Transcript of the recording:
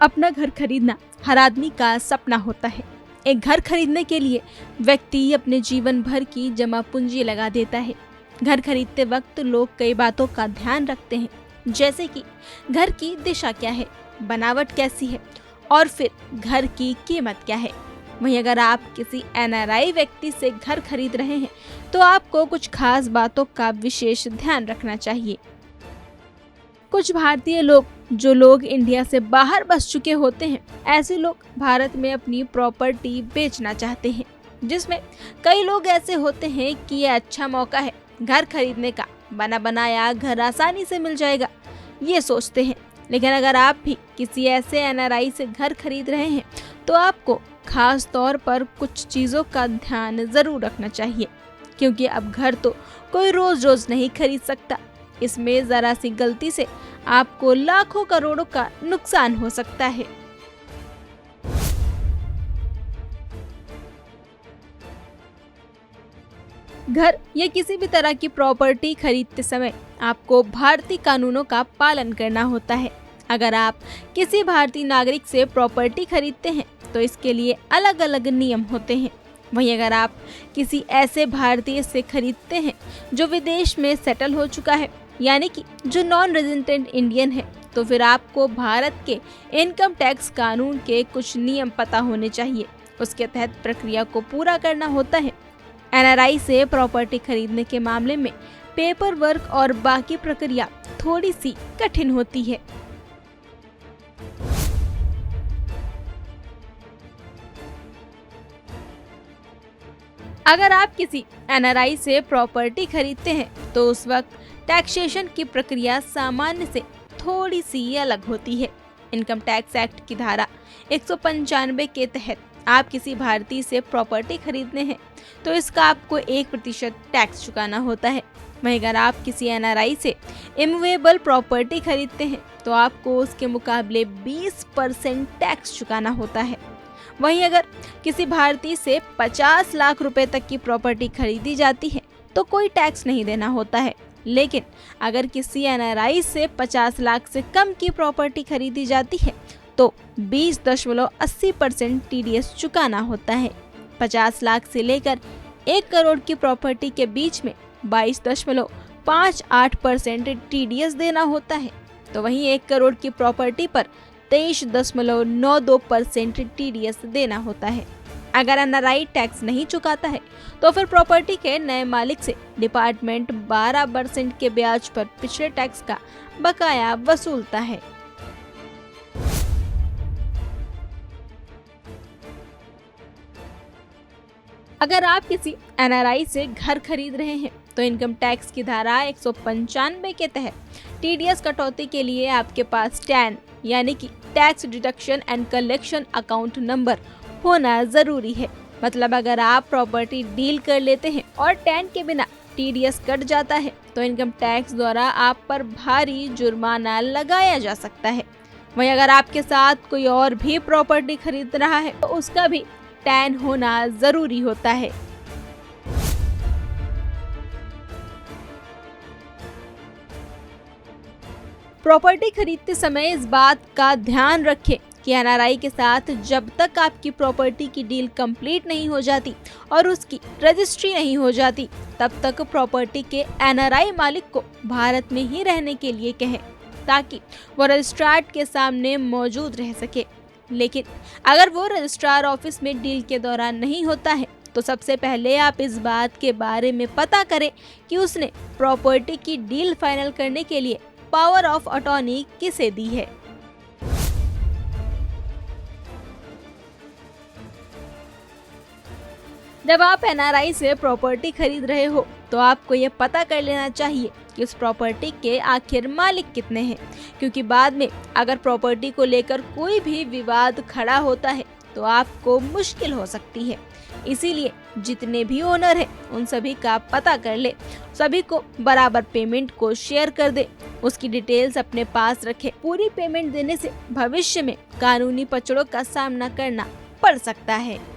अपना घर खरीदना हर आदमी का सपना होता है। एक घर खरीदने के लिए व्यक्ति अपने जीवन भर की जमा पूंजी लगा देता है। घर खरीदते वक्त लोग कई बातों का ध्यान रखते हैं, जैसे कि घर की दिशा क्या है, बनावट कैसी है और फिर घर की कीमत क्या है। वहीं अगर आप किसी एनआरआई व्यक्ति से घर खरीद रहे हैं तो आपको कुछ खास बातों का विशेष ध्यान रखना चाहिए। कुछ भारतीय लोग जो लोग इंडिया से बाहर बस चुके होते हैं, ऐसे लोग भारत में अपनी प्रॉपर्टी बेचना चाहते हैं, जिसमें कई लोग ऐसे होते हैं कि ये अच्छा मौका है घर खरीदने का, बना बनाया घर आसानी से मिल जाएगा, ये सोचते हैं। लेकिन अगर आप भी किसी ऐसे एनआरआई से घर खरीद रहे हैं तो आपको खास तौर पर कुछ चीज़ों का ध्यान ज़रूर रखना चाहिए, क्योंकि अब घर तो कोई रोज़ रोज़ नहीं खरीद सकता। इसमें ज़रा सी गलती से आपको लाखों करोड़ों का नुकसान हो सकता है। घर या किसी भी तरह की प्रॉपर्टी खरीदते समय आपको भारतीय कानूनों का पालन करना होता है। अगर आप किसी भारतीय नागरिक से प्रॉपर्टी खरीदते हैं तो इसके लिए अलग अलग नियम होते हैं। वहीं अगर आप किसी ऐसे भारतीय से खरीदते हैं जो विदेश में सेटल हो चुका है, यानी कि जो नॉन रेजिडेंट इंडियन है, तो फिर आपको भारत के इनकम टैक्स कानून के कुछ नियम पता होने चाहिए। उसके तहत प्रक्रिया को पूरा करना होता है। एनआरआई से प्रॉपर्टी खरीदने के मामले में पेपर वर्क और बाकी प्रक्रिया थोड़ी सी कठिन होती है। अगर आप किसी एनआरआई से प्रॉपर्टी खरीदते हैं तो उस वक्त टैक्सेशन की प्रक्रिया सामान्य से थोड़ी सी अलग होती है। इनकम टैक्स एक्ट की धारा 195 के तहत आप किसी भारतीय से प्रॉपर्टी खरीदने हैं तो इसका आपको 1% टैक्स चुकाना होता है। वहीं अगर आप किसी एनआरआई से इमूवेबल प्रॉपर्टी खरीदते हैं तो आपको उसके मुकाबले 20% टैक्स चुकाना होता है। वहीं अगर किसी भारतीय से 50 लाख रुपए तक की प्रॉपर्टी खरीदी जाती है तो कोई टैक्स नहीं देना होता है। लेकिन अगर किसी एनआरआई से 50 लाख से कम की प्रॉपर्टी खरीदी जाती है तो 20.80% टीडीएस चुकाना होता है। 50 लाख से लेकर 1 करोड़ की प्रॉपर्टी के बीच में 22.58% टीडीएस देना होता है। तो वहीं 1 करोड़ की प्रॉपर्टी पर 23.92% टीडीएस देना होता है। अगर एनआरआई टैक्स नहीं चुकाता है तो फिर प्रॉपर्टी के नए मालिक से डिपार्टमेंट 12% के ब्याज पर पिछले टैक्स का बकाया वसूलता है। अगर आप किसी एनआरआई से घर खरीद रहे हैं तो इनकम टैक्स की धारा 195 के तहत टीडीएस कटौती के लिए आपके पास टैन यानी कि tax deduction and collection account number होना जरूरी है। मतलब अगर आप प्रॉपर्टी डील कर लेते हैं और टैन के बिना टीडीएस कट जाता है तो इनकम टैक्स द्वारा आप पर भारी जुर्माना लगाया जा सकता है। वहीं अगर आपके साथ कोई और भी प्रॉपर्टी खरीद रहा है तो उसका भी टैन होना जरूरी होता है। प्रॉपर्टी खरीदते समय इस बात का ध्यान रखें कि एनआरआई के साथ जब तक आपकी प्रॉपर्टी की डील कंप्लीट नहीं हो जाती और उसकी रजिस्ट्री नहीं हो जाती, तब तक प्रॉपर्टी के एनआरआई मालिक को भारत में ही रहने के लिए कहें ताकि वो रजिस्ट्रार के सामने मौजूद रह सके। लेकिन अगर वो रजिस्ट्रार ऑफिस में डील के दौरान नहीं होता है तो सबसे पहले आप इस बात के बारे में पता करें कि उसने प्रॉपर्टी की डील फाइनल करने के लिए पावर ऑफ अटॉर्नी किसे दी है। जब आप एनआरआई से प्रॉपर्टी खरीद रहे हो तो आपको ये पता कर लेना चाहिए कि उस प्रॉपर्टी के आखिर मालिक कितने हैं, क्योंकि बाद में अगर प्रॉपर्टी को लेकर कोई भी विवाद खड़ा होता है तो आपको मुश्किल हो सकती है। इसीलिए जितने भी ओनर हैं उन सभी का पता कर ले, सभी को बराबर पेमेंट को शेयर कर दे, उसकी डिटेल्स अपने पास रखे। पूरी पेमेंट देने से भविष्य में कानूनी पचड़ों का सामना करना पड़ सकता है।